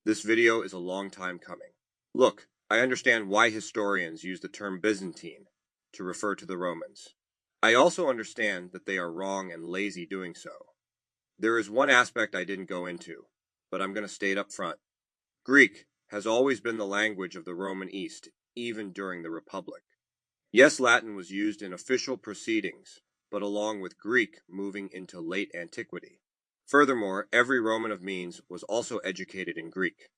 This video is a long time coming. Look, I understand why historians use the term Byzantine to refer to the Romans. I also understand that they are wrong and lazy doing so. There is one aspect I didn't go into, but I'm going to state up front. Greek has always been the language of the Roman East, even during the Republic. Yes, Latin was used in official proceedings, but along with Greek moving into late antiquity. Furthermore, every Roman of means was also educated in Greek.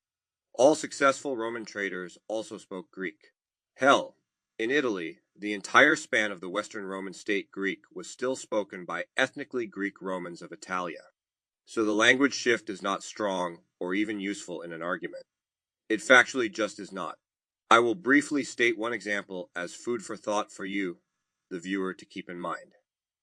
All successful Roman traders also spoke Greek. Hell, in Italy, the entire span of the Western Roman state Greek was still spoken by ethnically Greek Romans of Italia. So the language shift is not strong or even useful in an argument. It factually just is not. I will briefly state one example as food for thought for you, the viewer, to keep in mind.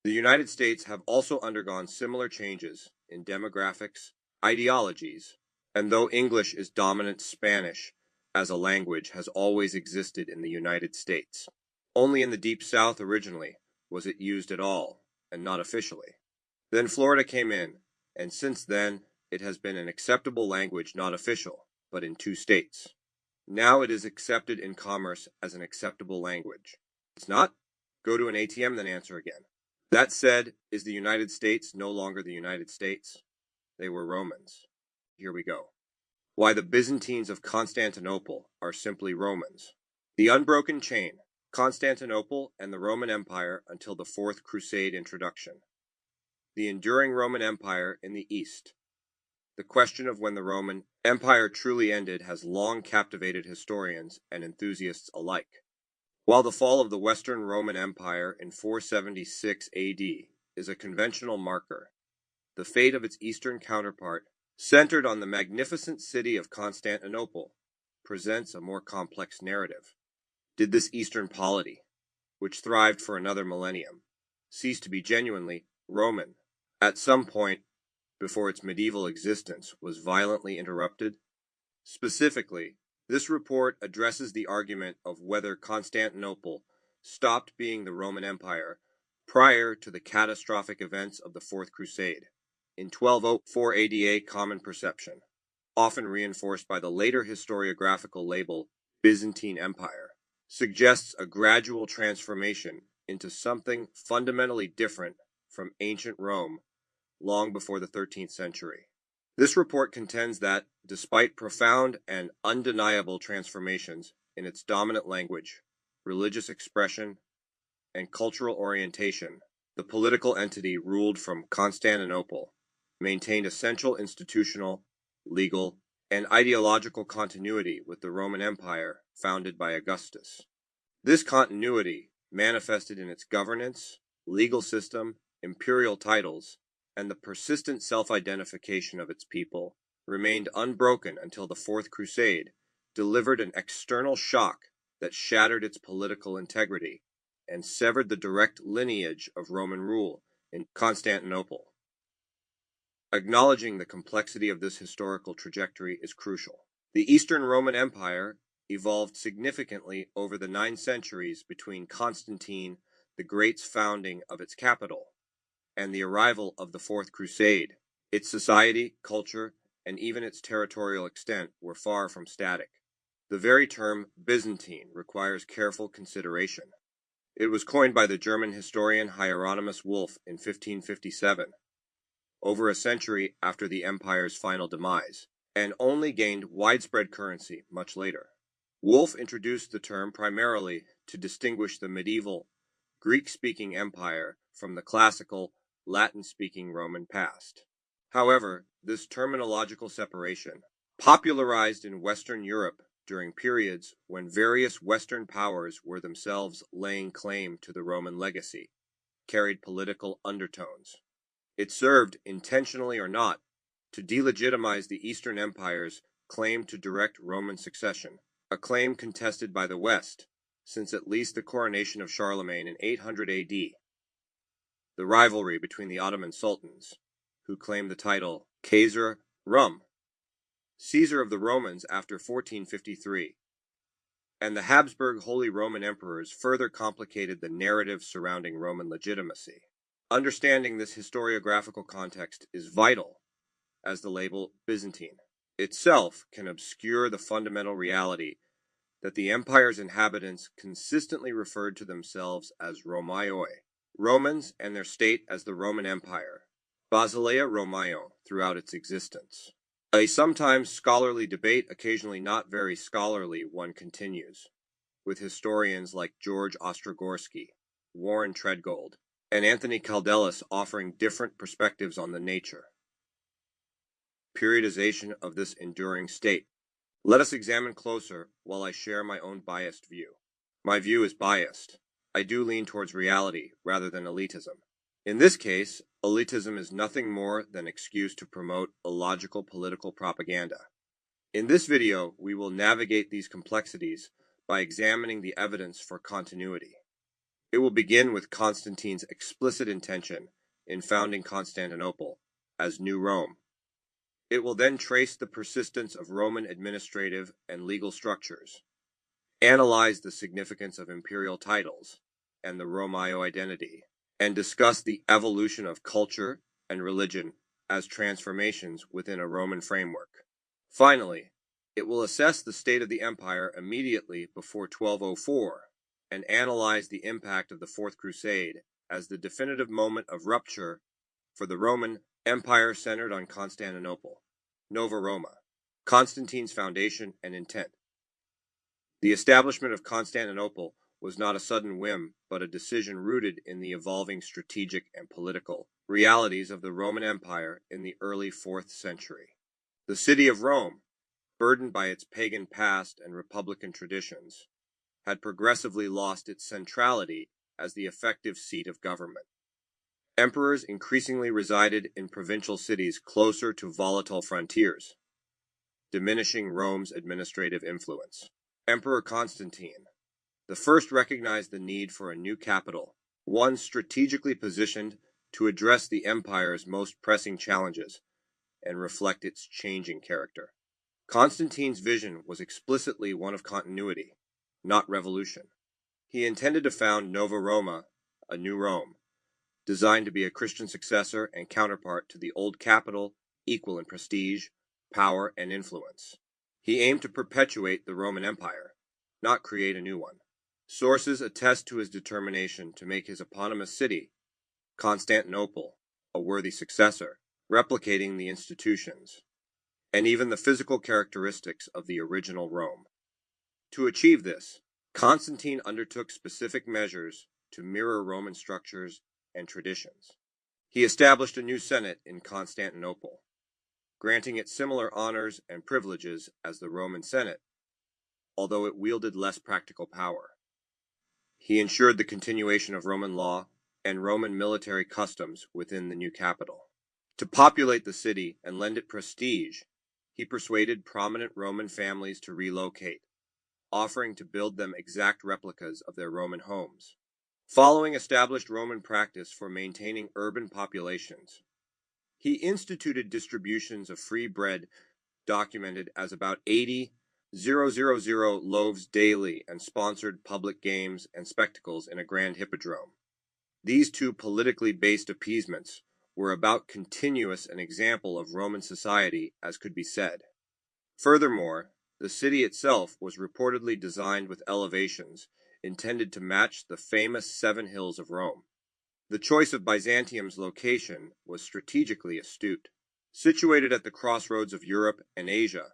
The United States have also undergone similar changes in demographics, ideologies, and though English is dominant, Spanish as a language has always existed in the United States. Only in the Deep South originally was it used at all, and not officially. Then Florida came in, and since then it has been an acceptable language, not official, but in 2 states. Now it is accepted in commerce as an acceptable language. It's not? Go to an ATM, then answer again. That said, is the United States no longer the United States? They were Romans. Here we go. Why the Byzantines of Constantinople are simply Romans. The unbroken chain, Constantinople and the Roman Empire until the Fourth Crusade introduction. The enduring Roman Empire in the East. The question of when the Roman Empire truly ended has long captivated historians and enthusiasts alike. While the fall of the Western Roman Empire in 476 AD is a conventional marker, the fate of its eastern counterpart, centered on the magnificent city of Constantinople, presents a more complex narrative. Did this eastern polity, which thrived for another millennium, cease to be genuinely Roman at some point before its medieval existence was violently interrupted? Specifically, this report addresses the argument of whether Constantinople stopped being the Roman Empire prior to the catastrophic events of the Fourth Crusade. In 1204 AD, common perception, often reinforced by the later historiographical label Byzantine Empire, suggests a gradual transformation into something fundamentally different from ancient Rome long before the 13th century. This report contends that, despite profound and undeniable transformations in its dominant language, religious expression, and cultural orientation, the political entity ruled from Constantinople maintained essential institutional, legal, and ideological continuity with the Roman Empire founded by Augustus. This continuity manifested in its governance, legal system, imperial titles, and the persistent self-identification of its people remained unbroken until the Fourth Crusade delivered an external shock that shattered its political integrity and severed the direct lineage of Roman rule in Constantinople. Acknowledging the complexity of this historical trajectory is crucial. The Eastern Roman Empire evolved significantly over the 9 centuries between Constantine the Great's founding of its capital and the arrival of the Fourth Crusade. Its society, culture, and even its territorial extent were far from static. The very term Byzantine requires careful consideration. It was coined by the German historian Hieronymus Wolff in 1557, over a century after the empire's final demise, and only gained widespread currency much later. Wolff introduced the term primarily to distinguish the medieval Greek-speaking empire from the classical Latin-speaking Roman past. However, this terminological separation, popularized in Western Europe during periods when various Western powers were themselves laying claim to the Roman legacy, carried political undertones. It served, intentionally or not, to delegitimize the Eastern Empire's claim to direct Roman succession, a claim contested by the West since at least the coronation of Charlemagne in 800 AD. The rivalry between the Ottoman sultans, who claimed the title Kaiser Rum, Caesar of the Romans after 1453, and the Habsburg Holy Roman Emperors further complicated the narrative surrounding Roman legitimacy. Understanding this historiographical context is vital as the label Byzantine itself can obscure the fundamental reality that the empire's inhabitants consistently referred to themselves as Romaioi, Romans, and their state as the Roman Empire, Basileia Romaio, throughout its existence. A sometimes scholarly debate, occasionally not very scholarly one, continues, with historians like George Ostrogorsky, Warren Treadgold, and Anthony Caldelas offering different perspectives on the nature, periodization of this enduring state. Let us examine closer while I share my own biased view. My view is biased. I do lean towards reality rather than elitism. In this case, elitism is nothing more than an excuse to promote illogical political propaganda. In this video, we will navigate these complexities by examining the evidence for continuity. It will begin with Constantine's explicit intention in founding Constantinople as New Rome. It will then trace the persistence of Roman administrative and legal structures, analyze the significance of imperial titles and the Romaio identity, and discuss the evolution of culture and religion as transformations within a Roman framework. Finally, it will assess the state of the empire immediately before 1204 and analyze the impact of the Fourth Crusade as the definitive moment of rupture for the Roman Empire centered on Constantinople, Nova Roma, Constantine's foundation and intent. The establishment of Constantinople was not a sudden whim, but a decision rooted in the evolving strategic and political realities of the Roman Empire in the early 4th century. The city of Rome, burdened by its pagan past and republican traditions, had progressively lost its centrality as the effective seat of government. Emperors increasingly resided in provincial cities closer to volatile frontiers, diminishing Rome's administrative influence. Emperor Constantine the first recognized the need for a new capital, one strategically positioned to address the empire's most pressing challenges and reflect its changing character. Constantine's vision was explicitly one of continuity, not revolution. He intended to found Nova Roma, a new Rome, designed to be a Christian successor and counterpart to the old capital, equal in prestige, power, and influence. He aimed to perpetuate the Roman Empire, not create a new one. Sources attest to his determination to make his eponymous city, Constantinople, a worthy successor, replicating the institutions, and even the physical characteristics of the original Rome. To achieve this, Constantine undertook specific measures to mirror Roman structures and traditions. He established a new Senate in Constantinople, granting it similar honors and privileges as the Roman Senate, although it wielded less practical power. He ensured the continuation of Roman law and Roman military customs within the new capital. To populate the city and lend it prestige, he persuaded prominent Roman families to relocate, offering to build them exact replicas of their Roman homes. Following established Roman practice for maintaining urban populations, he instituted distributions of free bread documented as about 80,000 loaves daily and sponsored public games and spectacles in a grand hippodrome. These two politically based appeasements were about continuous an example of Roman society as could be said. Furthermore, the city itself was reportedly designed with elevations intended to match the famous Seven Hills of Rome. The choice of Byzantium's location was strategically astute. Situated at the crossroads of Europe and Asia,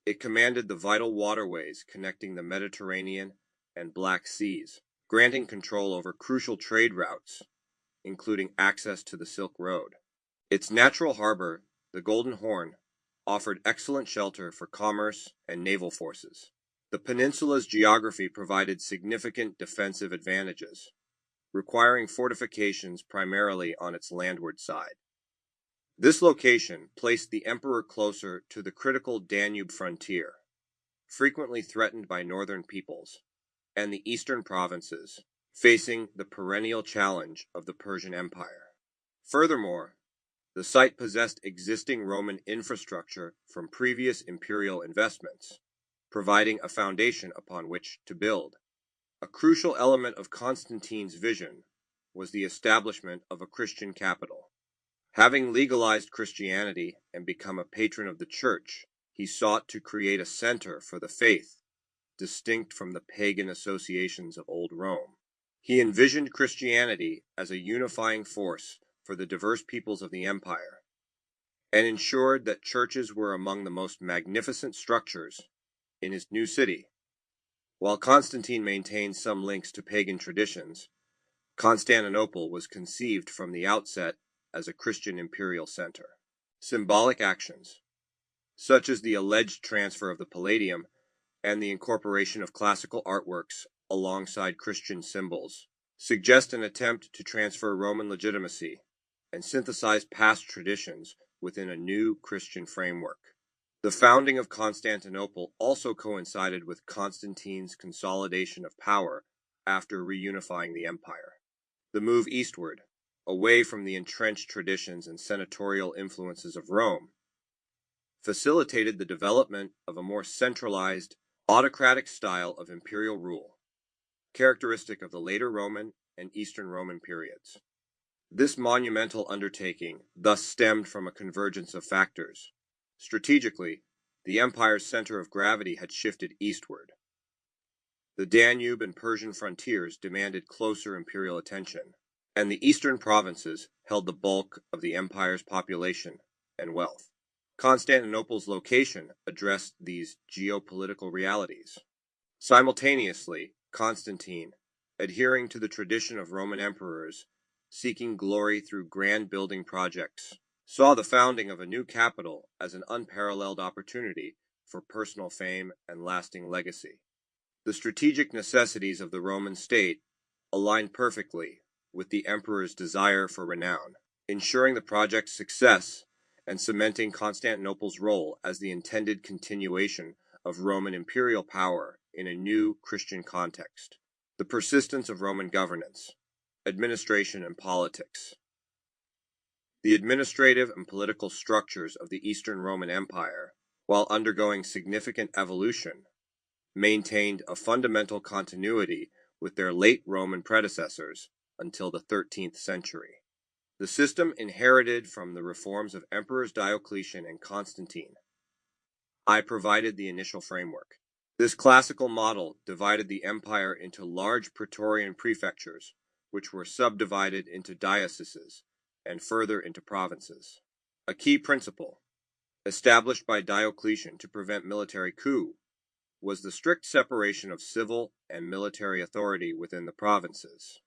it commanded the vital waterways connecting the Mediterranean and Black Seas, granting control over crucial trade routes, including access to the Silk Road. Its natural harbor, the Golden Horn, offered excellent shelter for commerce and naval forces. The peninsula's geography provided significant defensive advantages, requiring fortifications primarily on its landward side. This location placed the emperor closer to the critical Danube frontier, frequently threatened by northern peoples, and the eastern provinces, facing the perennial challenge of the Persian Empire. Furthermore, the site possessed existing Roman infrastructure from previous imperial investments, providing a foundation upon which to build. A crucial element of Constantine's vision was the establishment of a Christian capital. Having legalized Christianity and become a patron of the Church, He sought to create a center for the faith, distinct from the pagan associations of old Rome. He envisioned Christianity as a unifying force for the diverse peoples of the empire, and ensured that churches were among the most magnificent structures in his new city. While Constantine maintained some links to pagan traditions, Constantinople was conceived from the outset as a Christian imperial center. Symbolic actions, such as the alleged transfer of the Palladium and the incorporation of classical artworks alongside Christian symbols, suggest an attempt to transfer Roman legitimacy and synthesize past traditions within a new Christian framework. The founding of Constantinople also coincided with Constantine's consolidation of power after reunifying the empire. The move eastward, away from the entrenched traditions and senatorial influences of Rome, facilitated the development of a more centralized, autocratic style of imperial rule, characteristic of the later Roman and Eastern Roman periods. This monumental undertaking thus stemmed from a convergence of factors. Strategically, the empire's center of gravity had shifted eastward. The Danube and Persian frontiers demanded closer imperial attention, and the eastern provinces held the bulk of the empire's population and wealth. Constantinople's location addressed these geopolitical realities. Simultaneously, Constantine, adhering to the tradition of Roman emperors, seeking glory through grand building projects, saw the founding of a new capital as an unparalleled opportunity for personal fame and lasting legacy. The strategic necessities of the Roman state aligned perfectly with the emperor's desire for renown, ensuring the project's success and cementing Constantinople's role as the intended continuation of Roman imperial power in a new Christian context. The persistence of Roman governance, administration, and politics. The administrative and political structures of the Eastern Roman Empire, while undergoing significant evolution, maintained a fundamental continuity with their late Roman predecessors until the 13th century. The system inherited from the reforms of Emperors Diocletian and Constantine. I provided the initial framework. This classical model divided the empire into large praetorian prefectures, which were subdivided into dioceses and further into provinces. A key principle, established by Diocletian to prevent military coup, was the strict separation of civil and military authority within the provinces.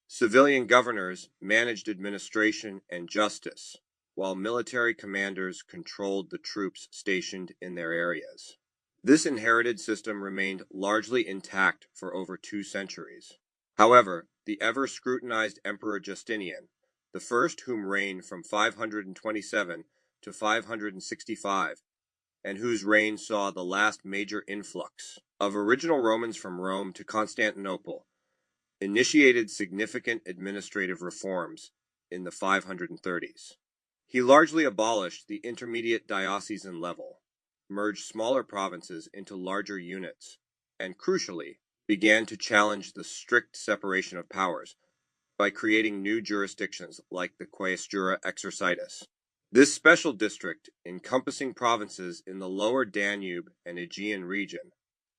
Civilian governors managed administration and justice, while military commanders controlled the troops stationed in their areas. This inherited system remained largely intact for over 2 centuries. However, the ever-scrutinized Emperor Justinian, the first whom reigned from 527 to 565, and whose reign saw the last major influx of original Romans from Rome to Constantinople, initiated significant administrative reforms in the 530s. He largely abolished the intermediate diocesan level, merged smaller provinces into larger units, and crucially, began to challenge the strict separation of powers by creating new jurisdictions like the Quaestura Exercitus. This special district, encompassing provinces in the lower Danube and Aegean region,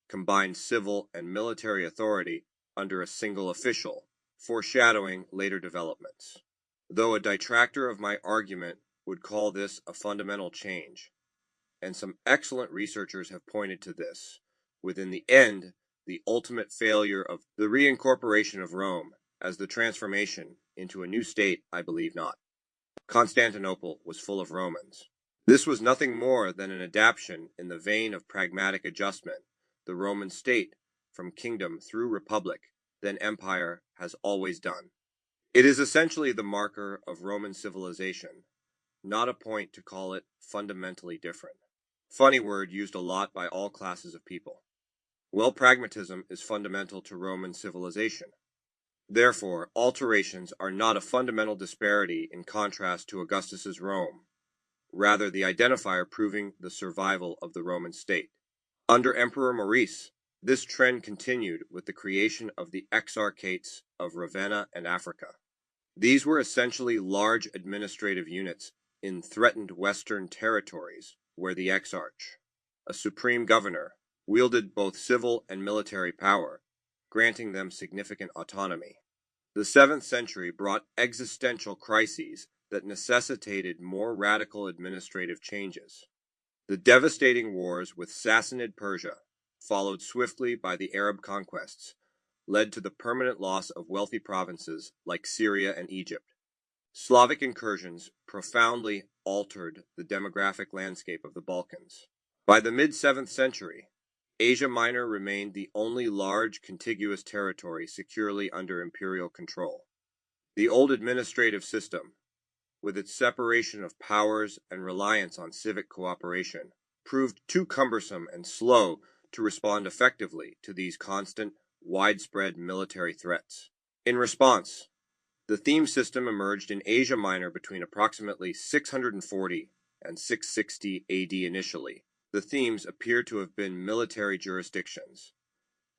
combined civil and military authority under a single official, foreshadowing later developments. Though a detractor of my argument would call this a fundamental change, and some excellent researchers have pointed to this, within the end, the ultimate failure of the reincorporation of Rome as the transformation into a new state, I believe not. Constantinople was full of Romans. This was nothing more than an adaptation in the vein of pragmatic adjustment, the Roman state, from kingdom through republic, then empire, has always done. It is essentially the marker of Roman civilization, not a point to call it fundamentally different. Funny word used a lot by all classes of people. Well, pragmatism is fundamental to Roman civilization. Therefore, alterations are not a fundamental disparity in contrast to Augustus's Rome, rather the identifier proving the survival of the Roman state. Under Emperor Maurice, this trend continued with the creation of the exarchates of Ravenna and Africa. These were essentially large administrative units in threatened western territories where the exarch, a supreme governor, wielded both civil and military power, granting them significant autonomy. The 7th century brought existential crises that necessitated more radical administrative changes. The devastating wars with Sassanid Persia, followed swiftly by the Arab conquests, led to the permanent loss of wealthy provinces like Syria and Egypt. Slavic incursions profoundly altered the demographic landscape of the Balkans. By the mid-7th century, Asia Minor remained the only large contiguous territory securely under imperial control. The old administrative system, with its separation of powers and reliance on civic cooperation, proved too cumbersome and slow to respond effectively to these constant, widespread military threats. In response, the theme system emerged in Asia Minor between approximately 640 and 660 AD initially. The themes appear to have been military jurisdictions,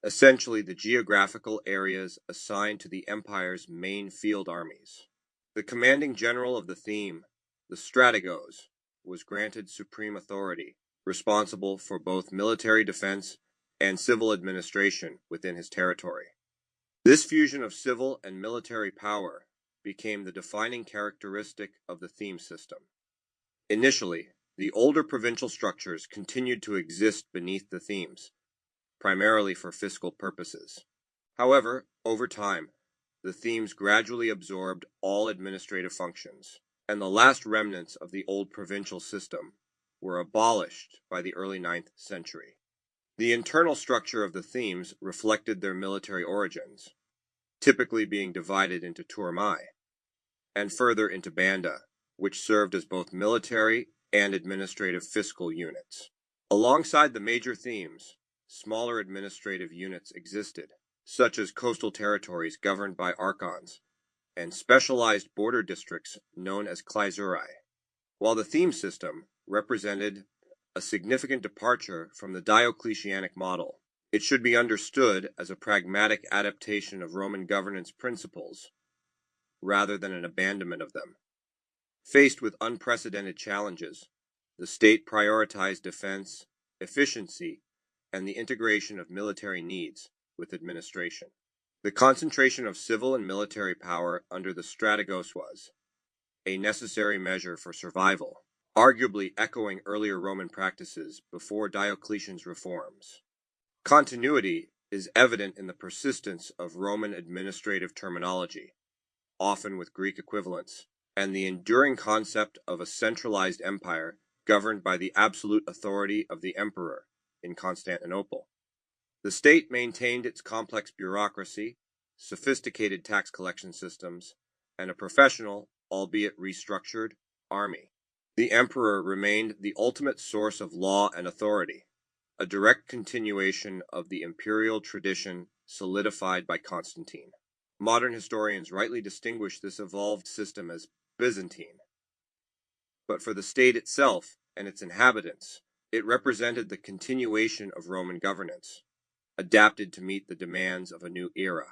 essentially the geographical areas assigned to the empire's main field armies. The commanding general of the theme, the strategos, was granted supreme authority, responsible for both military defense and civil administration within his territory. This fusion of civil and military power became the defining characteristic of the theme system. Initially, the older provincial structures continued to exist beneath the themes, primarily for fiscal purposes. However, over time, the themes gradually absorbed all administrative functions, and the last remnants of the old provincial system were abolished by the early 9th century. The internal structure of the themes reflected their military origins, typically being divided into turmai, and further into banda, which served as both military and administrative fiscal units. Alongside the major themes, smaller administrative units existed, such as coastal territories governed by archons, and specialized border districts known as klaisurai. While the theme system represented a significant departure from the Diocletianic model, it should be understood as a pragmatic adaptation of Roman governance principles, rather than an abandonment of them. Faced with unprecedented challenges, the state prioritized defense, efficiency, and the integration of military needs with administration. The concentration of civil and military power under the strategos was a necessary measure for survival, arguably echoing earlier Roman practices before Diocletian's reforms. Continuity is evident in the persistence of Roman administrative terminology, often with Greek equivalents, and the enduring concept of a centralized empire governed by the absolute authority of the emperor in Constantinople. The state maintained its complex bureaucracy, sophisticated tax collection systems, and a professional, albeit restructured, army. The emperor remained the ultimate source of law and authority, a direct continuation of the imperial tradition solidified by Constantine. Modern historians rightly distinguish this evolved system as Byzantine. But for the state itself and its inhabitants, it represented the continuation of Roman governance, adapted to meet the demands of a new era.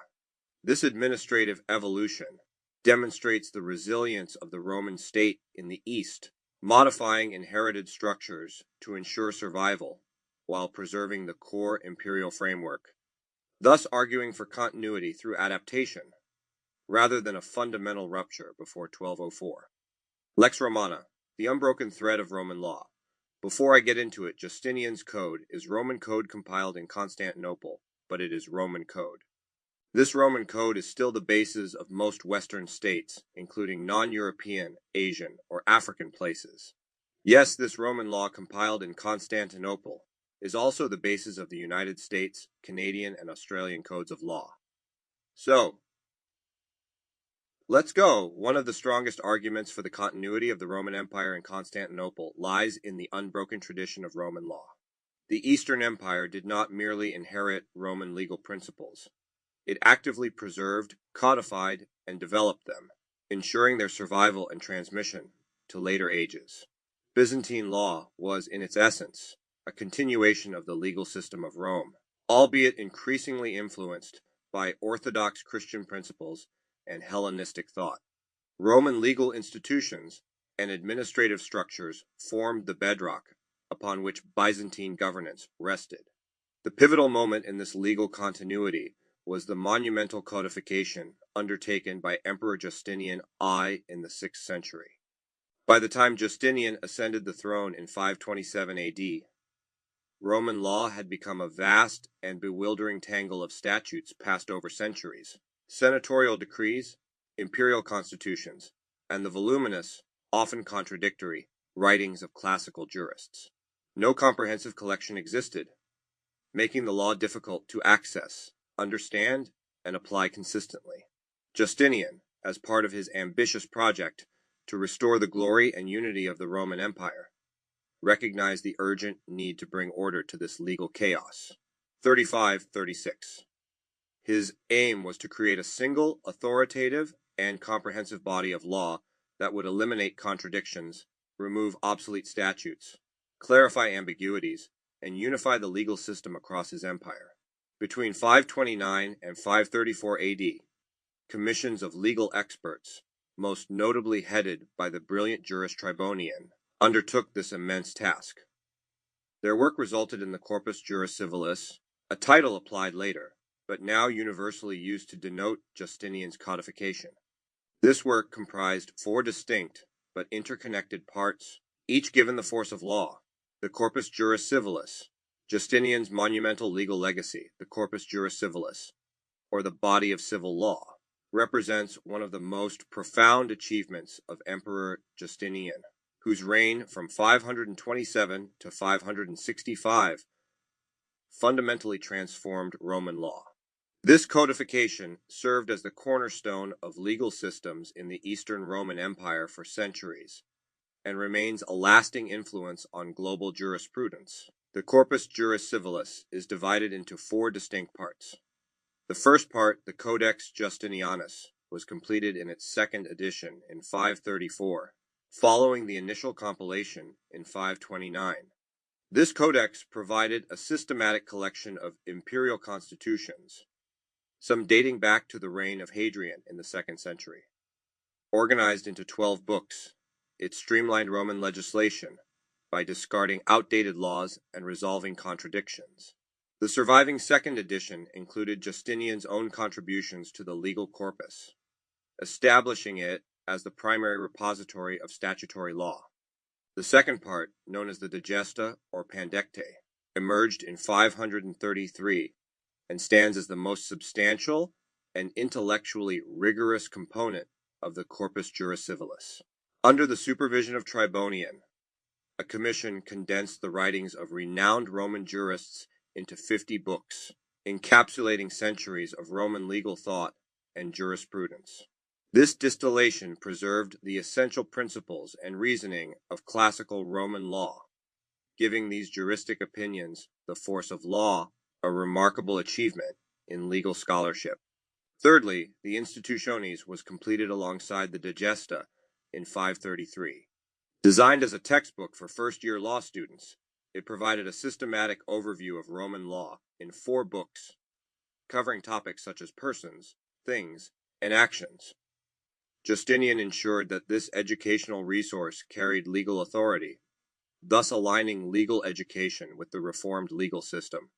This administrative evolution demonstrates the resilience of the Roman state in the East, modifying inherited structures to ensure survival while preserving the core imperial framework, thus arguing for continuity through adaptation, rather than a fundamental rupture before 1204. Lex Romana, the unbroken thread of Roman law. Before I get into it, Justinian's code is Roman code compiled in Constantinople, but it is Roman code. This Roman code is still the basis of most Western states, including non-European, Asian, or African places. Yes, this Roman law compiled in Constantinople is also the basis of the United States, Canadian, and Australian codes of law. So, let's go. One of the strongest arguments for the continuity of the Roman Empire in Constantinople lies in the unbroken tradition of Roman law. The Eastern Empire did not merely inherit Roman legal principles. It actively preserved, codified, and developed them, ensuring their survival and transmission to later ages. Byzantine law was, in its essence, a continuation of the legal system of Rome, albeit increasingly influenced by Orthodox Christian principles and Hellenistic thought. Roman legal institutions and administrative structures formed the bedrock upon which Byzantine governance rested. The pivotal moment in this legal continuity was the monumental codification undertaken by Emperor Justinian I in the 6th century. By the time Justinian ascended the throne in 527 AD, Roman law had become a vast and bewildering tangle of statutes passed over centuries, senatorial decrees, imperial constitutions, and the voluminous, often contradictory, writings of classical jurists. No comprehensive collection existed, making the law difficult to access, understand, and apply consistently. Justinian, as part of his ambitious project to restore the glory and unity of the Roman Empire, recognized the urgent need to bring order to this legal chaos. 35-36. His aim was to create a single, authoritative, and comprehensive body of law that would eliminate contradictions, remove obsolete statutes, clarify ambiguities, and unify the legal system across his empire. Between 529 and 534 AD, commissions of legal experts, most notably headed by the brilliant jurist Tribonian, undertook this immense task. Their work resulted in the Corpus Juris Civilis, a title applied later, but now universally used to denote Justinian's codification. This work comprised 4 distinct but interconnected parts, each given the force of law. The Corpus Juris Civilis, Justinian's monumental legal legacy, the Corpus Juris Civilis, or the body of civil law, represents one of the most profound achievements of Emperor Justinian, whose reign from 527 to 565 fundamentally transformed Roman law. This codification served as the cornerstone of legal systems in the Eastern Roman Empire for centuries, and remains a lasting influence on global jurisprudence. The Corpus Juris Civilis is divided into 4 distinct parts. The first part, the Codex Justinianus, was completed in its 2nd edition in 534, following the initial compilation in 529. This codex provided a systematic collection of imperial constitutions, some dating back to the reign of Hadrian in the 2nd century. Organized into 12 books, it streamlined Roman legislation by discarding outdated laws and resolving contradictions. The surviving 2nd edition included Justinian's own contributions to the legal corpus, establishing it as the primary repository of statutory law. The second part, known as the Digesta or Pandecte, emerged in 533 and stands as the most substantial and intellectually rigorous component of the Corpus Juris Civilis. Under the supervision of Tribonian, a commission condensed the writings of renowned Roman jurists into 50 books, encapsulating centuries of Roman legal thought and jurisprudence. This distillation preserved the essential principles and reasoning of classical Roman law, giving these juristic opinions the force of law, a remarkable achievement in legal scholarship. Thirdly, the Institutiones was completed alongside the Digesta in 533. Designed as a textbook for first-year law students, it provided a systematic overview of Roman law in 4 books, covering topics such as persons, things, and actions. Justinian ensured that this educational resource carried legal authority, thus aligning legal education with the reformed legal system.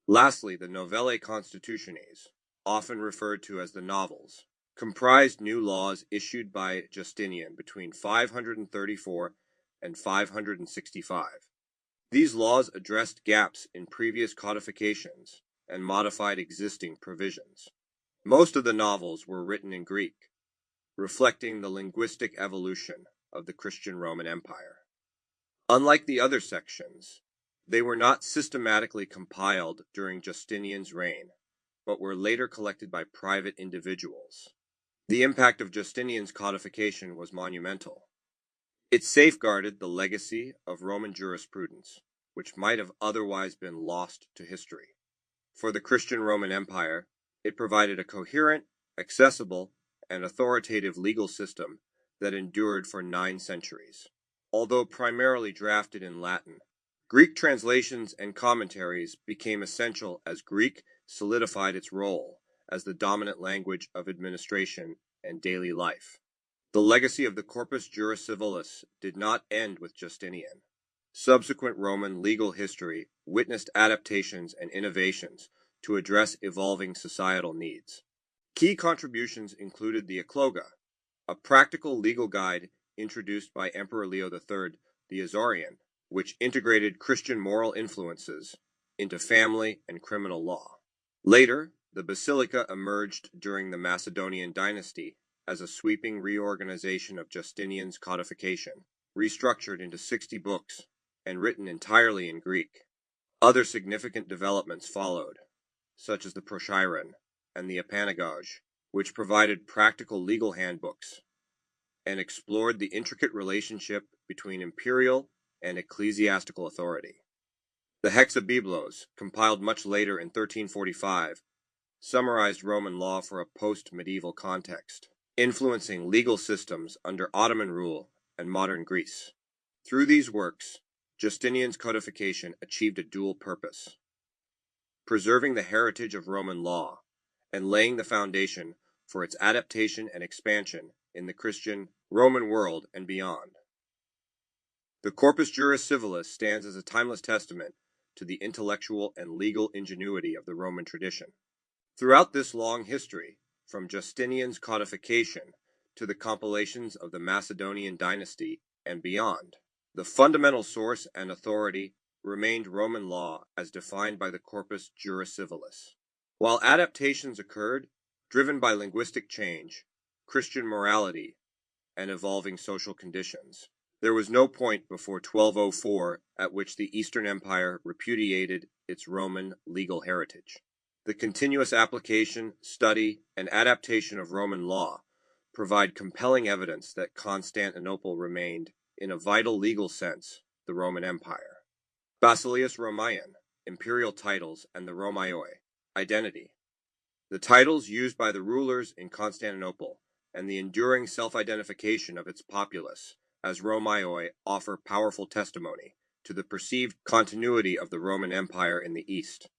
Lastly, the Novellae Constitutiones, often referred to as the Novels, comprised new laws issued by Justinian between 534 and 565. These laws addressed gaps in previous codifications and modified existing provisions. Most of the novels were written in Greek, reflecting the linguistic evolution of the Christian Roman Empire. Unlike the other sections, they were not systematically compiled during Justinian's reign, but were later collected by private individuals. The impact of Justinian's codification was monumental. It safeguarded the legacy of Roman jurisprudence, which might have otherwise been lost to history. For the Christian Roman Empire, it provided a coherent, accessible, and authoritative legal system that endured for 9 centuries. Although primarily drafted in Latin, Greek translations and commentaries became essential as Greek solidified its role as the dominant language of administration and daily life. The legacy of the Corpus Juris Civilis did not end with Justinian. Subsequent Roman legal history witnessed adaptations and innovations to address evolving societal needs. Key contributions included the Ecloga, a practical legal guide introduced by Emperor Leo III the Azorian, which integrated Christian moral influences into family and criminal law. Later, the Basilica emerged during the Macedonian dynasty as a sweeping reorganization of Justinian's codification, restructured into 60 books and written entirely in Greek. Other significant developments followed, such as the Prochiron and the Apanagoge, which provided practical legal handbooks and explored the intricate relationship between imperial and ecclesiastical authority. The Hexabiblos, compiled much later in 1345, summarized Roman law for a post-medieval context, influencing legal systems under Ottoman rule and modern Greece. Through these works, Justinian's codification achieved a dual purpose: preserving the heritage of Roman law and laying the foundation for its adaptation and expansion in the Christian Roman world and beyond. The Corpus Juris Civilis stands as a timeless testament to the intellectual and legal ingenuity of the Roman tradition. Throughout this long history, from Justinian's codification to the compilations of the Macedonian dynasty and beyond, the fundamental source and authority remained Roman law as defined by the Corpus Juris Civilis. While adaptations occurred, driven by linguistic change, Christian morality, and evolving social conditions, there was no point before 1204 at which the Eastern Empire repudiated its Roman legal heritage. The continuous application, study, and adaptation of Roman law provide compelling evidence that Constantinople remained, in a vital legal sense, the Roman Empire. Basileus Romaean, imperial titles, and the Romaioi, identity. The titles used by the rulers in Constantinople and the enduring self-identification of its populace as Romaioi offer powerful testimony to the perceived continuity of the Roman Empire in the East.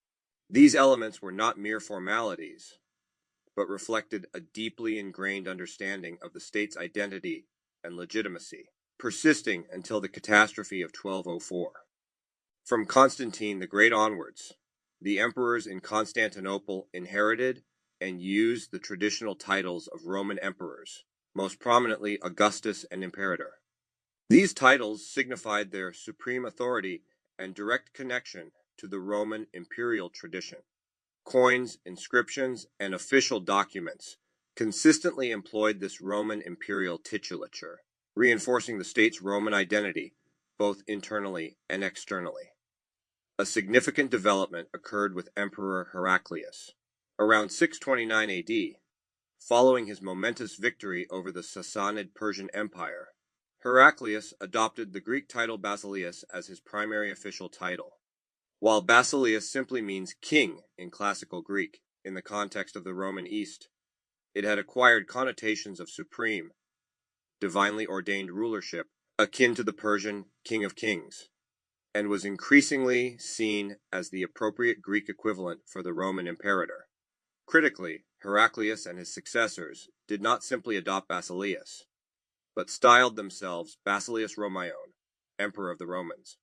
These elements were not mere formalities, but reflected a deeply ingrained understanding of the state's identity and legitimacy, persisting until the catastrophe of 1204. From Constantine the Great onwards, the emperors in Constantinople inherited and used the traditional titles of Roman emperors, most prominently Augustus and Imperator. These titles signified their supreme authority and direct connection to the Roman imperial tradition. Coins, inscriptions, and official documents consistently employed this Roman imperial titulature, reinforcing the state's Roman identity, both internally and externally. A significant development occurred with Emperor Heraclius. Around 629 AD, following his momentous victory over the Sassanid Persian Empire, Heraclius adopted the Greek title Basileus as his primary official title. While Basileus simply means king in classical Greek in the context of the Roman East, it had acquired connotations of supreme, divinely ordained rulership akin to the Persian King of Kings, and was increasingly seen as the appropriate Greek equivalent for the Roman imperator. Critically, Heraclius and his successors did not simply adopt Basileus, but styled themselves Basileus Romaion, Emperor of the Romans.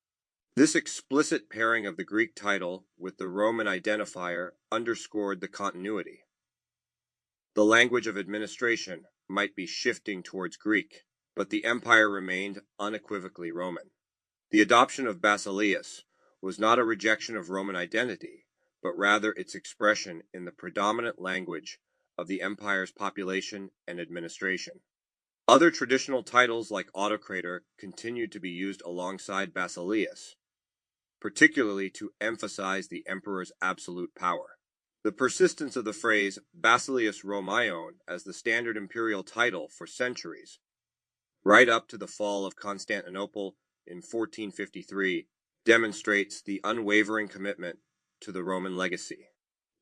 This explicit pairing of the Greek title with the Roman identifier underscored the continuity. The language of administration might be shifting towards Greek, but the empire remained unequivocally Roman. The adoption of Basileus was not a rejection of Roman identity, but rather its expression in the predominant language of the empire's population and administration. Other traditional titles like autocrator continued to be used alongside Basileus, particularly to emphasize the emperor's absolute power. The persistence of the phrase Basileus Romaion as the standard imperial title for centuries, right up to the fall of Constantinople in 1453, demonstrates the unwavering commitment to the Roman legacy.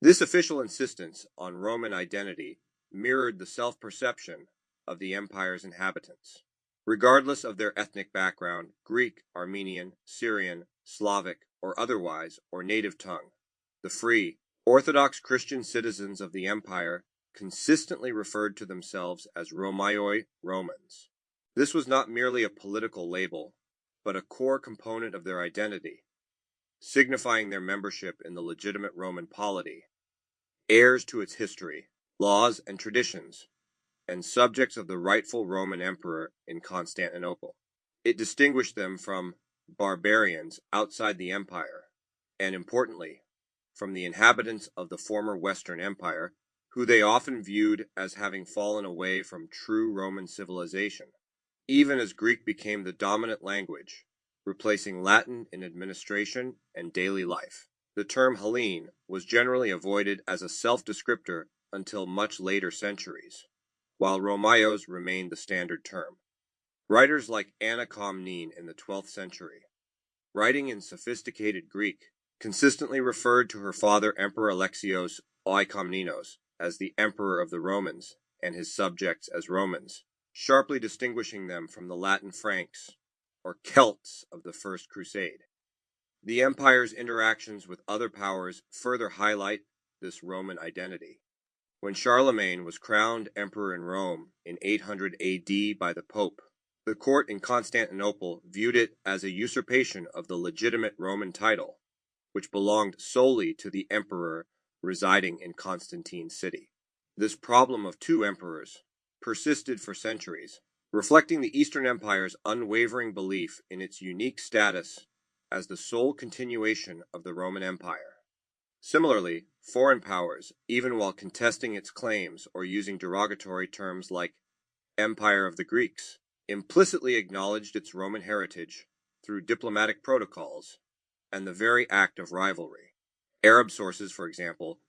This official insistence on Roman identity mirrored the self-perception of the empire's inhabitants. Regardless of their ethnic background, Greek, Armenian, Syrian, Slavic, or otherwise, or native tongue, the free, Orthodox Christian citizens of the empire consistently referred to themselves as Romaioi Romans. This was not merely a political label, but a core component of their identity, signifying their membership in the legitimate Roman polity, heirs to its history, laws, and traditions, and subjects of the rightful Roman emperor in Constantinople. It distinguished them from barbarians outside the empire, and importantly, from the inhabitants of the former Western Empire, who they often viewed as having fallen away from true Roman civilization. Even as Greek became the dominant language, replacing Latin in administration and daily life, the term Hellene was generally avoided as a self-descriptor until much later centuries, while Romaios remained the standard term. Writers like Anna Komnene in the 12th century, writing in sophisticated Greek, consistently referred to her father Emperor Alexios I Komnenos as the Emperor of the Romans and his subjects as Romans, sharply distinguishing them from the Latin Franks, or Celts of the First Crusade. The empire's interactions with other powers further highlight this Roman identity. When Charlemagne was crowned emperor in Rome in 800 AD by the Pope, the court in Constantinople viewed it as a usurpation of the legitimate Roman title, which belonged solely to the emperor residing in Constantine's city. This problem of two emperors persisted for centuries, reflecting the Eastern Empire's unwavering belief in its unique status as the sole continuation of the Roman Empire. Similarly, foreign powers, even while contesting its claims or using derogatory terms like Empire of the Greeks, implicitly acknowledged its Roman heritage through diplomatic protocols and the very act of rivalry. Arab sources, for example,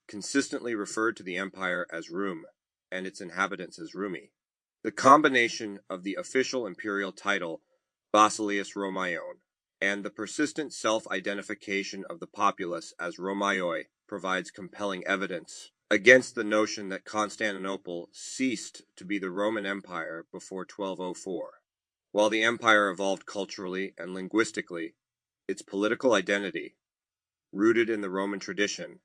consistently referred to the empire as Rum and its inhabitants as Rumi. The combination of the official imperial title Basileus Romaion and the persistent self-identification of the populace as Romaioi provides compelling evidence against the notion that Constantinople ceased to be the Roman Empire before 1204. While the empire evolved culturally and linguistically, its political identity, rooted in the Roman tradition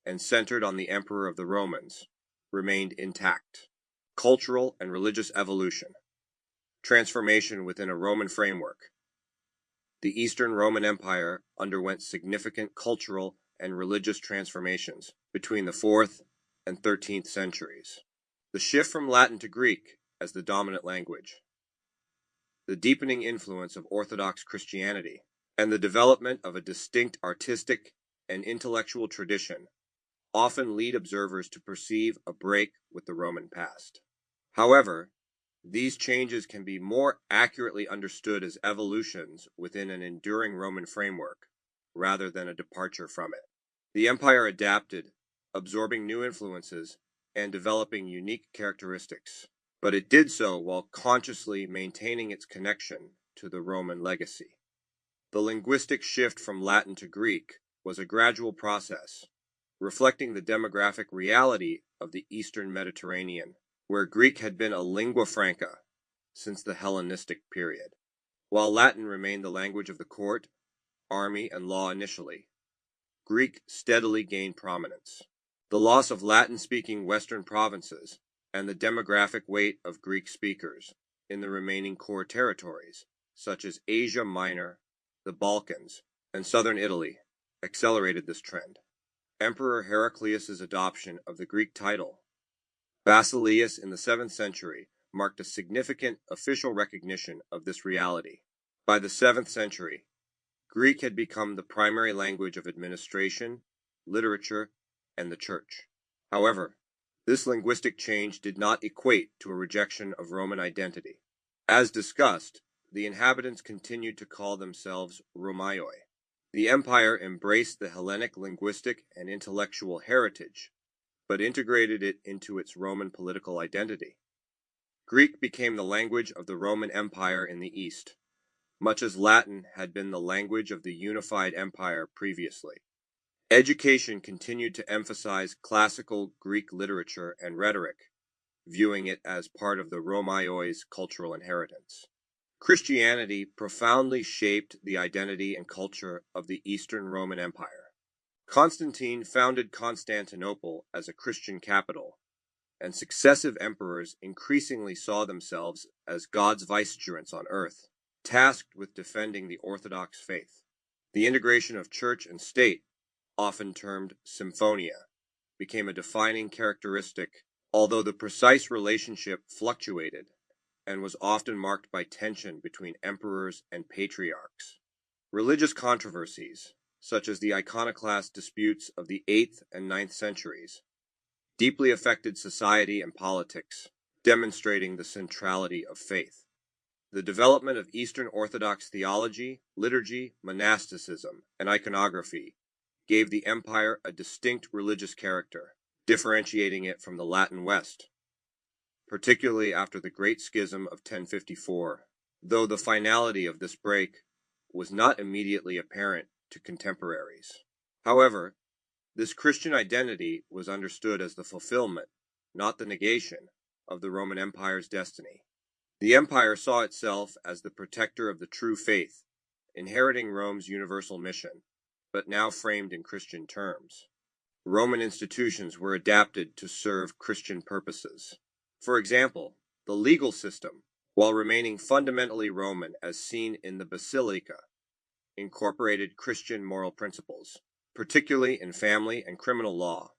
and centered on the Emperor of the Romans, remained intact. Cultural and religious evolution. Transformation within a Roman framework. The Eastern Roman Empire underwent significant cultural and religious transformations between the 4th and 13th centuries. The shift from Latin to Greek as the dominant language, the deepening influence of Orthodox Christianity, and the development of a distinct artistic and intellectual tradition often lead observers to perceive a break with the Roman past. However, these changes can be more accurately understood as evolutions within an enduring Roman framework, rather than a departure from it. The empire adapted, absorbing new influences and developing unique characteristics, but it did so while consciously maintaining its connection to the Roman legacy. The linguistic shift from Latin to Greek was a gradual process, reflecting the demographic reality of the Eastern Mediterranean, where Greek had been a lingua franca since the Hellenistic period. While Latin remained the language of the court, army, and law initially, Greek steadily gained prominence. The loss of Latin-speaking Western provinces and the demographic weight of Greek speakers in the remaining core territories, such as Asia Minor, the Balkans, and southern Italy, accelerated this trend. Emperor Heraclius's adoption of the Greek title, Basileus in the 7th century, marked a significant official recognition of this reality. By the 7th century, Greek had become the primary language of administration, literature, and the church. However, this linguistic change did not equate to a rejection of Roman identity. As discussed, the inhabitants continued to call themselves Romaioi. The empire embraced the Hellenic linguistic and intellectual heritage, but integrated it into its Roman political identity. Greek became the language of the Roman Empire in the East, much as Latin had been the language of the unified empire previously. Education continued to emphasize classical Greek literature and rhetoric, viewing it as part of the Romaioi's cultural inheritance. Christianity profoundly shaped the identity and culture of the Eastern Roman Empire. Constantine founded Constantinople as a Christian capital, and successive emperors increasingly saw themselves as God's vicegerents on earth. tasked with defending the Orthodox faith. The integration of church and state, often termed symphonia, became a defining characteristic, although the precise relationship fluctuated and was often marked by tension between emperors and patriarchs. Religious controversies, such as the iconoclast disputes of the 8th and 9th centuries, deeply affected society and politics, demonstrating the centrality of faith. The development of Eastern Orthodox theology, liturgy, monasticism, and iconography gave the empire a distinct religious character, differentiating it from the Latin West, particularly after the Great Schism of 1054, though the finality of this break was not immediately apparent to contemporaries. However, this Christian identity was understood as the fulfillment, not the negation, of the Roman Empire's destiny. The empire saw itself as the protector of the true faith, inheriting Rome's universal mission, but now framed in Christian terms. Roman institutions were adapted to serve Christian purposes. For example, the legal system, while remaining fundamentally Roman as seen in the Basilica, incorporated Christian moral principles, particularly in family and criminal law,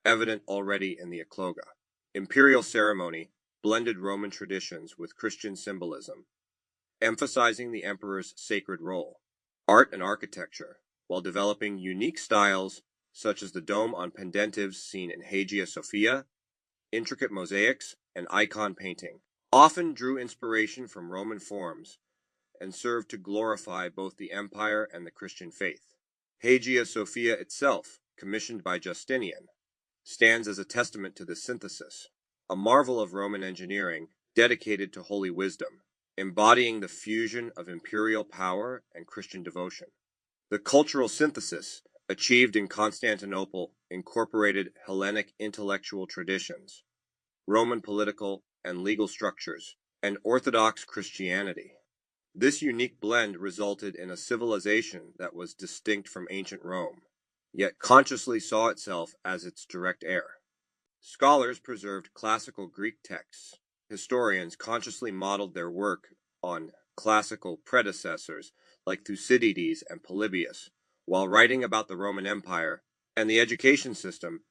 evident already in the Ecloga. Imperial ceremony blended Roman traditions with Christian symbolism, emphasizing the emperor's sacred role. Art and architecture, while developing unique styles such as the dome on pendentives seen in Hagia Sophia, intricate mosaics, and icon painting, often drew inspiration from Roman forms and served to glorify both the empire and the Christian faith. Hagia Sophia itself, commissioned by Justinian, stands as a testament to this synthesis, a marvel of Roman engineering dedicated to holy wisdom, embodying the fusion of imperial power and Christian devotion. The cultural synthesis achieved in Constantinople incorporated Hellenic intellectual traditions, Roman political and legal structures, and Orthodox Christianity. This unique blend resulted in a civilization that was distinct from ancient Rome, yet consciously saw itself as its direct heir. Scholars preserved classical Greek texts. Historians consciously modeled their work on classical predecessors like Thucydides and Polybius, while writing about the Roman Empire, and the education system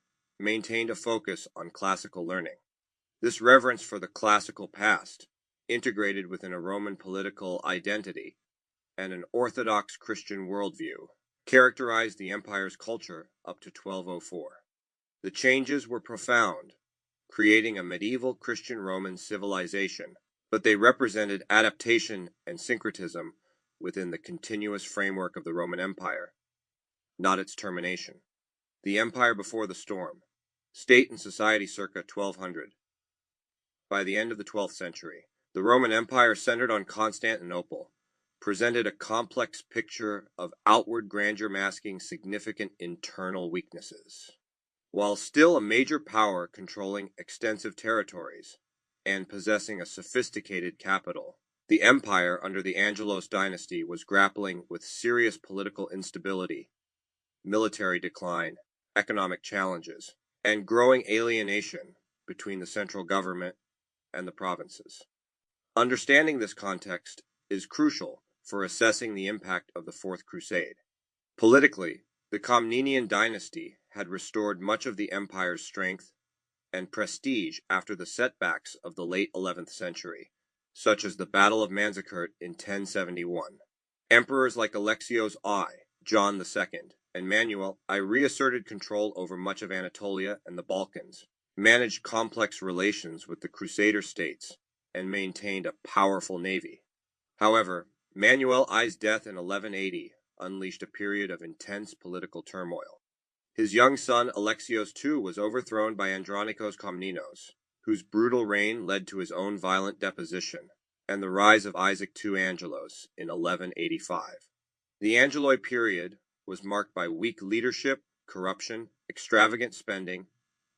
maintained a focus on classical learning. This reverence for the classical past, integrated within a Roman political identity and an Orthodox Christian worldview, characterized the empire's culture up to 1204. The changes were profound, creating a medieval Christian Roman civilization, but they represented adaptation and syncretism within the continuous framework of the Roman Empire, not its termination. The Empire before the storm, state and society circa 1200. By the end of the 12th century, the Roman Empire, centered on Constantinople, presented a complex picture of outward grandeur masking significant internal weaknesses. While still a major power controlling extensive territories and possessing a sophisticated capital, the empire under the Angelos dynasty was grappling with serious political instability, military decline, economic challenges, and growing alienation between the central government and the provinces. Understanding this context is crucial for assessing the impact of the Fourth Crusade. Politically, the Comnenian dynasty had restored much of the empire's strength and prestige after the setbacks of the late 11th century, such as the Battle of Manzikert in 1071. Emperors like Alexios I, John II, and Manuel I reasserted control over much of Anatolia and the Balkans, managed complex relations with the Crusader states, and maintained a powerful navy. However, Manuel I's death in 1180 unleashed a period of intense political turmoil. His young son Alexios II was overthrown by Andronikos Komnenos, whose brutal reign led to his own violent deposition, and the rise of Isaac II Angelos in 1185. The Angeloi period was marked by weak leadership, corruption, extravagant spending,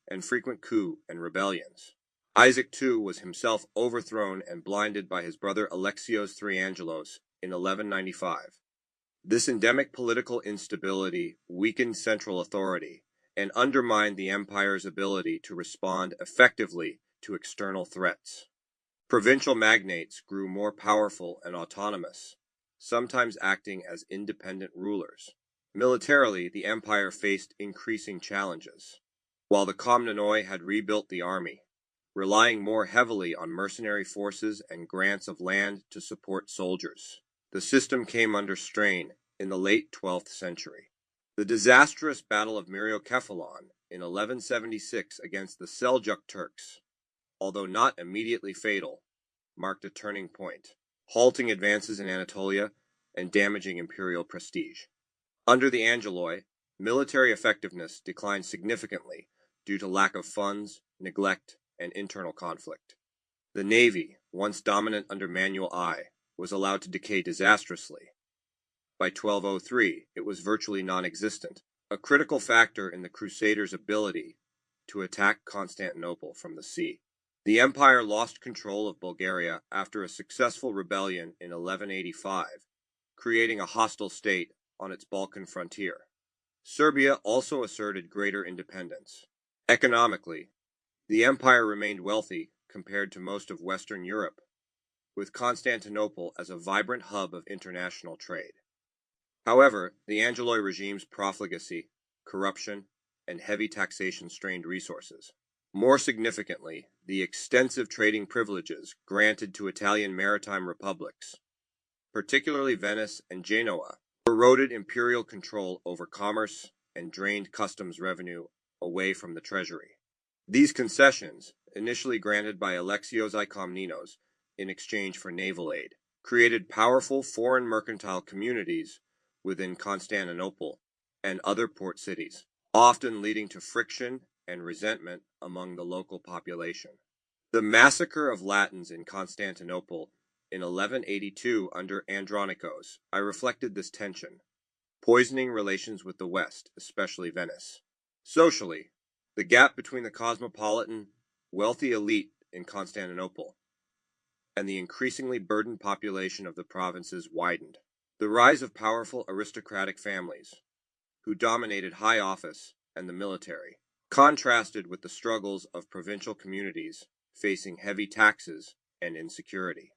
and frequent coups and rebellions. Isaac II was himself overthrown and blinded by his brother Alexios III Angelos in 1195. This endemic political instability weakened central authority and undermined the empire's ability to respond effectively to external threats. Provincial magnates grew more powerful and autonomous, sometimes acting as independent rulers. Militarily, the empire faced increasing challenges. While the Komnenoi had rebuilt the army, relying more heavily on mercenary forces and grants of land to support soldiers, the system came under strain in the late 12th century. The disastrous Battle of Myriokephalon in 1176 against the Seljuk Turks, although not immediately fatal, marked a turning point, halting advances in Anatolia and damaging imperial prestige. Under the Angeloi, military effectiveness declined significantly due to lack of funds, neglect, and internal conflict. The navy, once dominant under Manuel I, was allowed to decay disastrously. By 1203, it was virtually non-existent, a critical factor in the Crusaders' ability to attack Constantinople from the sea. The empire lost control of Bulgaria after a successful rebellion in 1185, creating a hostile state on its Balkan frontier. Serbia also asserted greater independence. Economically, the empire remained wealthy compared to most of Western Europe, with Constantinople as a vibrant hub of international trade. However, the Angeloi regime's profligacy, corruption, and heavy taxation strained resources. More significantly, the extensive trading privileges granted to Italian maritime republics, particularly Venice and Genoa, eroded imperial control over commerce and drained customs revenue away from the treasury. These concessions, initially granted by Alexios I Komnenos in exchange for naval aid, created powerful foreign mercantile communities within Constantinople and other port cities, often leading to friction and resentment among the local population. The massacre of Latins in Constantinople in 1182 under Andronikos reflected this tension, poisoning relations with the West, especially Venice. Socially, the gap between the cosmopolitan, wealthy elite in Constantinople and the increasingly burdened population of the provinces widened. The rise of powerful aristocratic families, who dominated high office and the military, contrasted with the struggles of provincial communities facing heavy taxes and insecurity.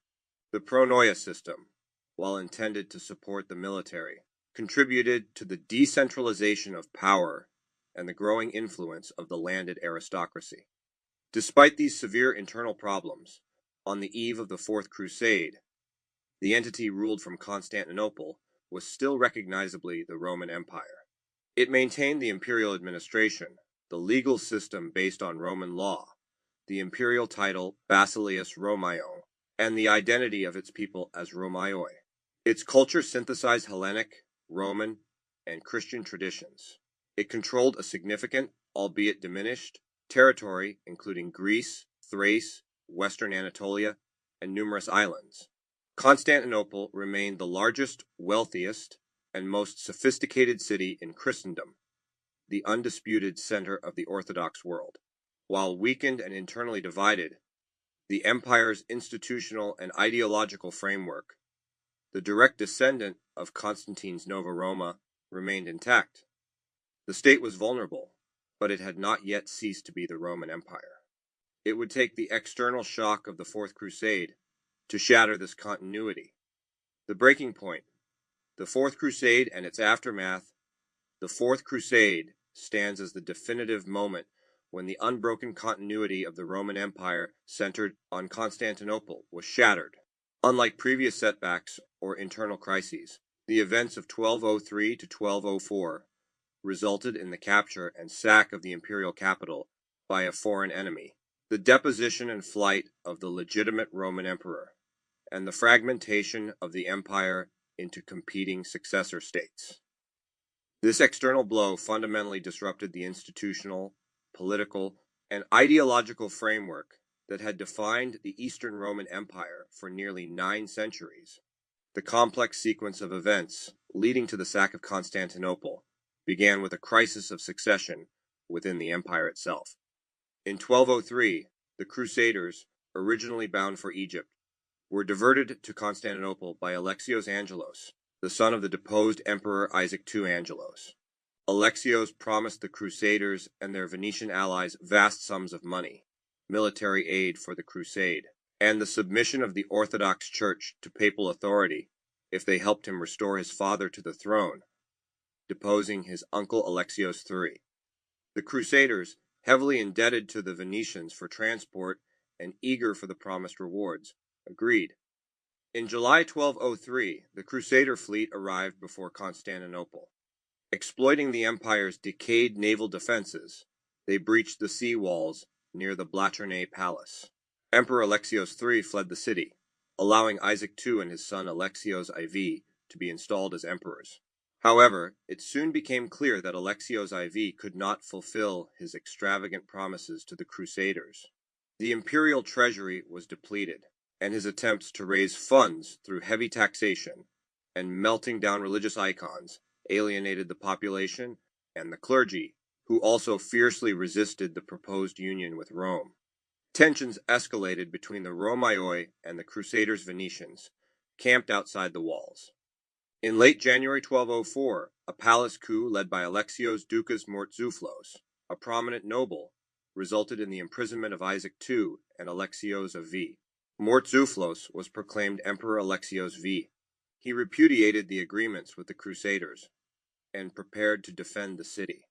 The pronoia system, while intended to support the military, contributed to the decentralization of power and the growing influence of the landed aristocracy. Despite these severe internal problems, on the eve of the Fourth Crusade, the entity ruled from Constantinople was still recognizably the Roman Empire. It maintained the imperial administration, the legal system based on Roman law, the imperial title Basileus Romaion, and the identity of its people as Romaioi. Its culture synthesized Hellenic, Roman, and Christian traditions. It controlled a significant, albeit diminished, territory including Greece, Thrace, Western Anatolia, and numerous islands. Constantinople remained the largest, wealthiest, and most sophisticated city in Christendom, the undisputed center of the Orthodox world. While weakened and internally divided, the empire's institutional and ideological framework, the direct descendant of Constantine's Nova Roma, remained intact. The state was vulnerable, but it had not yet ceased to be the Roman Empire. It would take the external shock of the Fourth Crusade to shatter this continuity. The breaking point, the Fourth Crusade and its aftermath. The Fourth Crusade stands as the definitive moment when the unbroken continuity of the Roman Empire centered on Constantinople was shattered. Unlike previous setbacks or internal crises, the events of 1203 to 1204 resulted in the capture and sack of the imperial capital by a foreign enemy, the deposition and flight of the legitimate Roman emperor, and the fragmentation of the empire into competing successor states. This external blow fundamentally disrupted the institutional, political, and ideological framework that had defined the Eastern Roman Empire for nearly 9 centuries. The complex sequence of events leading to the sack of Constantinople began with a crisis of succession within the empire itself. In 1203, the Crusaders, originally bound for Egypt, were diverted to Constantinople by Alexios Angelos, the son of the deposed Emperor Isaac II Angelos. Alexios promised the Crusaders and their Venetian allies vast sums of money, military aid for the crusade, and the submission of the Orthodox Church to papal authority if they helped him restore his father to the throne, deposing his uncle Alexios III. The Crusaders, heavily indebted to the Venetians for transport and eager for the promised rewards, agreed. In July 1203, the Crusader fleet arrived before Constantinople. Exploiting the empire's decayed naval defenses, they breached the sea walls near the Blaternay Palace. Emperor Alexios III fled the city, allowing Isaac II and his son Alexios IV to be installed as emperors. However, it soon became clear that Alexios IV could not fulfill his extravagant promises to the Crusaders. The imperial treasury was depleted, and his attempts to raise funds through heavy taxation and melting down religious icons alienated the population and the clergy, who also fiercely resisted the proposed union with Rome. Tensions escalated between the Romaioi and the Crusaders' Venetians, camped outside the walls. In late January 1204, a palace coup led by Alexios Doukas Mortzouflos, a prominent noble, resulted in the imprisonment of Isaac II and Alexios V. Mortzouflos was proclaimed Emperor Alexios V. He repudiated the agreements with the Crusaders and prepared to defend the city.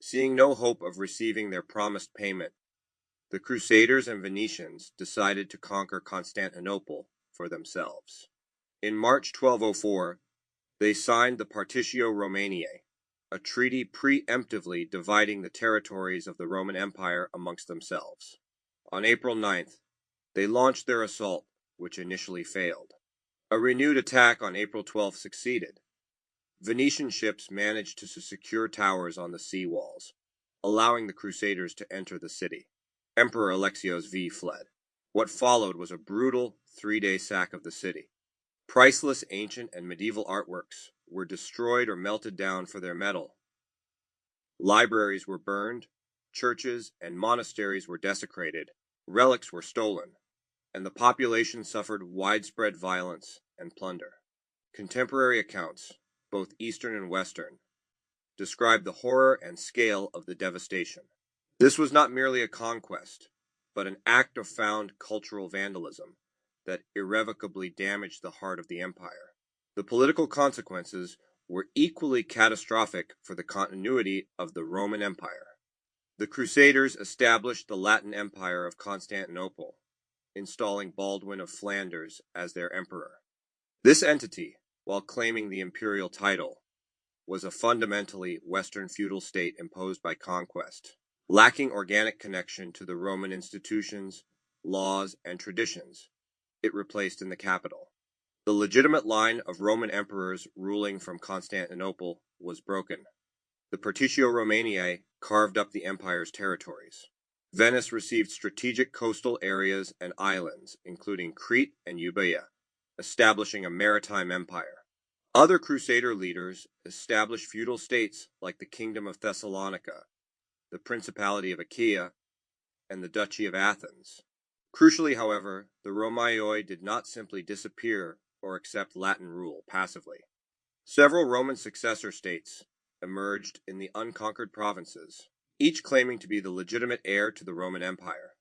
Seeing no hope of receiving their promised payment, the Crusaders and Venetians decided to conquer Constantinople for themselves. In March 1204, they signed the Partitio Romaniae, a treaty preemptively dividing the territories of the Roman Empire amongst themselves. On April 9th, they launched their assault, which initially failed. A renewed attack on April 12th succeeded. Venetian ships managed to secure towers on the sea walls, allowing the Crusaders to enter the city. Emperor Alexios V fled. What followed was a brutal 3-day sack of the city. Priceless ancient and medieval artworks were destroyed or melted down for their metal. Libraries were burned, churches and monasteries were desecrated, relics were stolen, and the population suffered widespread violence and plunder. Contemporary accounts, both Eastern and Western, describe the horror and scale of the devastation. This was not merely a conquest, but an act of found cultural vandalism that irrevocably damaged the heart of the empire. The political consequences were equally catastrophic for the continuity of the Roman Empire. The Crusaders established the Latin Empire of Constantinople, installing Baldwin of Flanders as their emperor. This entity, while claiming the imperial title, was a fundamentally Western feudal state imposed by conquest, lacking organic connection to the Roman institutions, laws, and traditions it replaced in the capital. The legitimate line of Roman emperors ruling from Constantinople was broken. The Partitio Romaniae carved up the empire's territories. Venice received strategic coastal areas and islands, including Crete and Euboea, establishing a maritime empire. Other Crusader leaders established feudal states like the Kingdom of Thessalonica, the Principality of Achaia, and the Duchy of Athens. Crucially, however, the Romaioi did not simply disappear or accept Latin rule passively. Several Roman successor states emerged in the unconquered provinces, each claiming to be the legitimate heir to the Roman Empire.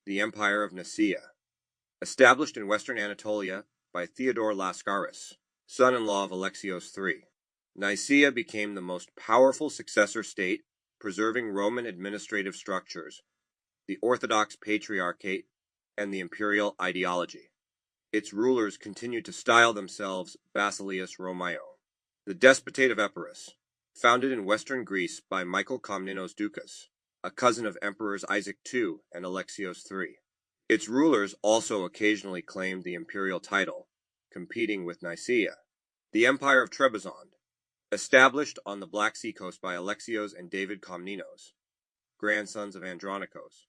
The Empire of Nicaea, established in western Anatolia by Theodore Lascaris, son-in-law of Alexios III. Nicaea became the most powerful successor state, preserving Roman administrative structures, the Orthodox Patriarchate, and the imperial ideology. Its rulers continued to style themselves Basileus Romaion. The Despotate of Epirus, founded in western Greece by Michael Komnenos Doukas, a cousin of Emperors Isaac II and Alexios III. Its rulers also occasionally claimed the imperial title, competing with Nicaea. The Empire of Trebizond, established on the Black Sea coast by Alexios and David Komnenos, grandsons of Andronikos.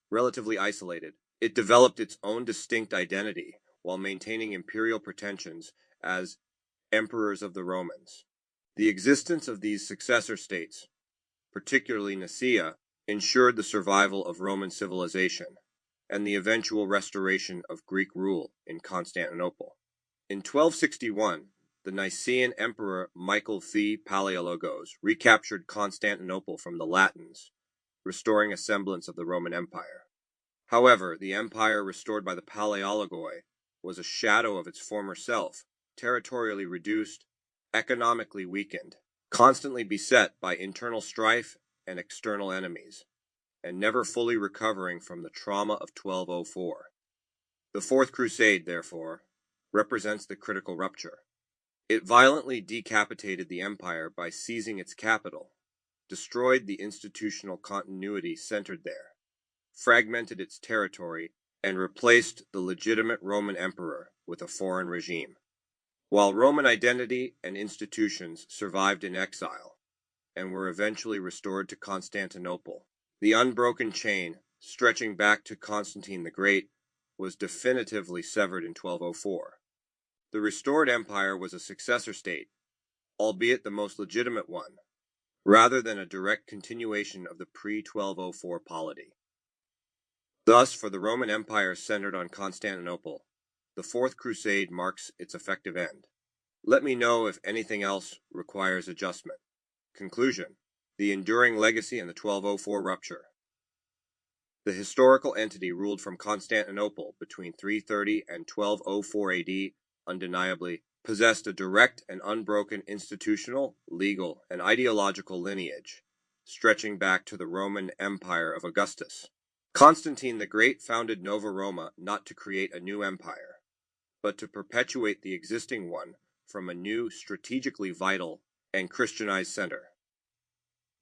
Relatively isolated, it developed its own distinct identity while maintaining imperial pretensions as emperors of the Romans. The existence of these successor states, particularly Nicaea, ensured the survival of Roman civilization and the eventual restoration of Greek rule in Constantinople. In 1261, the Nicaean Emperor Michael V. Palaiologos recaptured Constantinople from the Latins, restoring a semblance of the Roman Empire. However, the empire restored by the Paleologoi was a shadow of its former self, territorially reduced, economically weakened, constantly beset by internal strife and external enemies, and never fully recovering from the trauma of 1204. The Fourth Crusade, therefore, represents the critical rupture. It violently decapitated the empire by seizing its capital, destroyed the institutional continuity centered there, fragmented its territory, and replaced the legitimate Roman emperor with a foreign regime. While Roman identity and institutions survived in exile and were eventually restored to Constantinople, the unbroken chain, stretching back to Constantine the Great, was definitively severed in 1204. The restored empire was a successor state, albeit the most legitimate one, rather than a direct continuation of the pre-1204 polity. Thus, for the Roman Empire centered on Constantinople, the Fourth Crusade marks its effective end. Let me know if anything else requires adjustment. Conclusion: the enduring legacy and the 1204 rupture. The historical entity ruled from Constantinople between 330 and 1204 AD undeniably possessed a direct and unbroken institutional, legal, and ideological lineage, stretching back to the Roman Empire of Augustus. Constantine the Great founded Nova Roma not to create a new empire, but to perpetuate the existing one from a new, strategically vital, and Christianized center.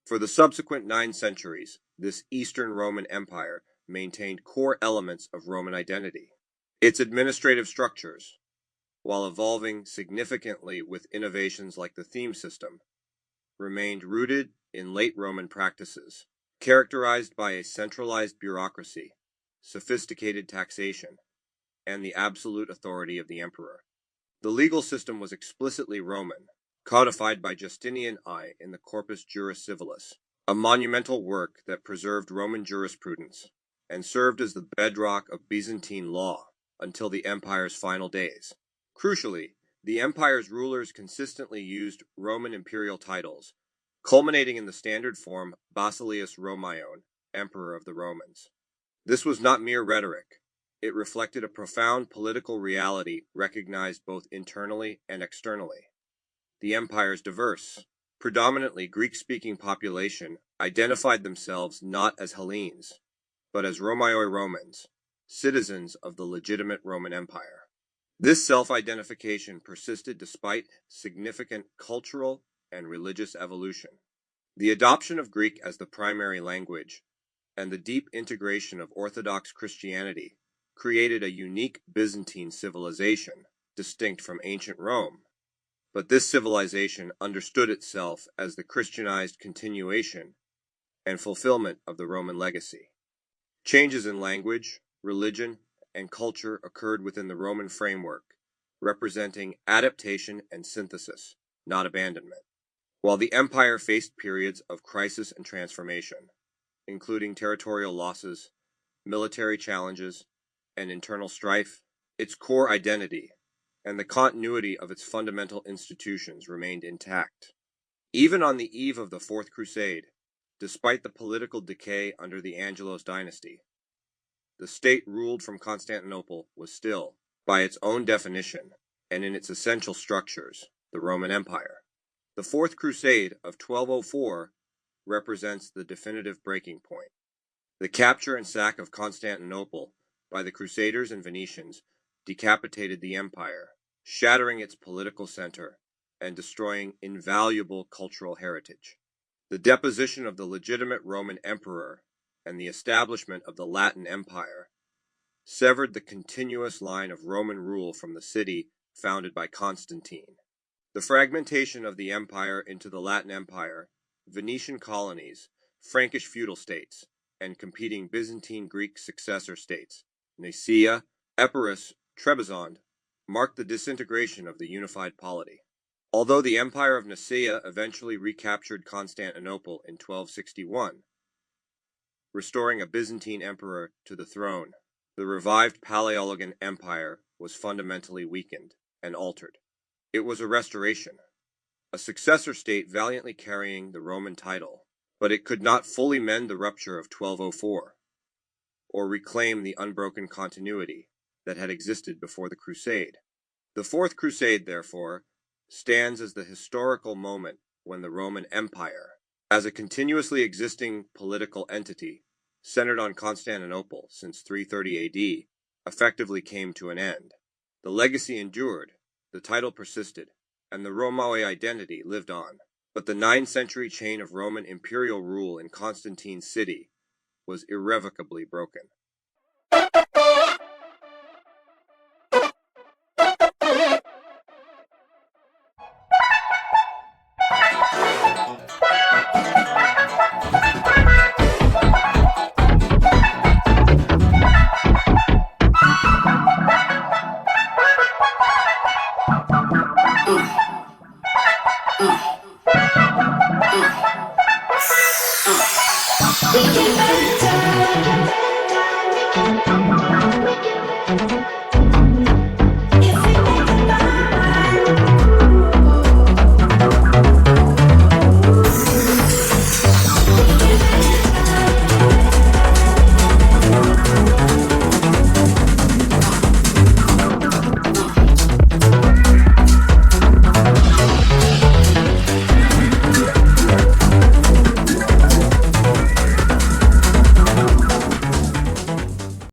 For the subsequent 9 centuries, this Eastern Roman Empire maintained core elements of Roman identity. Its administrative structures, while evolving significantly with innovations like the theme system, remained rooted in late Roman practices, characterized by a centralized bureaucracy, sophisticated taxation, and the absolute authority of the emperor. The legal system was explicitly Roman, codified by Justinian I in the Corpus Juris Civilis, a monumental work that preserved Roman jurisprudence and served as the bedrock of Byzantine law until the empire's final days. Crucially, the empire's rulers consistently used Roman imperial titles, culminating in the standard form Basileus Romaion, Emperor of the Romans. This was not mere rhetoric. It reflected a profound political reality recognized both internally and externally. The empire's diverse, predominantly Greek-speaking population identified themselves not as Hellenes, but as Romaioi Romans, citizens of the legitimate Roman Empire. This self-identification persisted despite significant cultural and religious evolution. The adoption of Greek as the primary language and the deep integration of Orthodox Christianity created a unique Byzantine civilization, distinct from ancient Rome. But this civilization understood itself as the Christianized continuation and fulfillment of the Roman legacy. Changes in language, religion, and culture occurred within the Roman framework, representing adaptation and synthesis, not abandonment. While the empire faced periods of crisis and transformation, including territorial losses, military challenges, and internal strife, its core identity and the continuity of its fundamental institutions remained intact. Even on the eve of the Fourth Crusade, despite the political decay under the Angelos dynasty, the state ruled from Constantinople was still, by its own definition, and in its essential structures, the Roman Empire. The Fourth Crusade of 1204 represents the definitive breaking point. The capture and sack of Constantinople by the Crusaders and Venetians decapitated the empire, shattering its political center and destroying invaluable cultural heritage. The deposition of the legitimate Roman emperor and the establishment of the Latin Empire severed the continuous line of Roman rule from the city founded by Constantine. The fragmentation of the empire into the Latin Empire, Venetian colonies, Frankish feudal states, and competing Byzantine Greek successor states, Nicaea, Epirus, Trebizond, marked the disintegration of the unified polity. Although the Empire of Nicaea eventually recaptured Constantinople in 1261, restoring a Byzantine emperor to the throne, the revived Paleologan Empire was fundamentally weakened and altered. It was a restoration, a successor state valiantly carrying the Roman title, but it could not fully mend the rupture of 1204. or reclaim the unbroken continuity that had existed before the Crusade. The Fourth Crusade, therefore, stands as the historical moment when the Roman Empire, as a continuously existing political entity centered on Constantinople since 330 AD, effectively came to an end. The legacy endured, the title persisted, and the Romawi identity lived on. But the 9th-century chain of Roman imperial rule in Constantine's city was irrevocably broken. We can make time.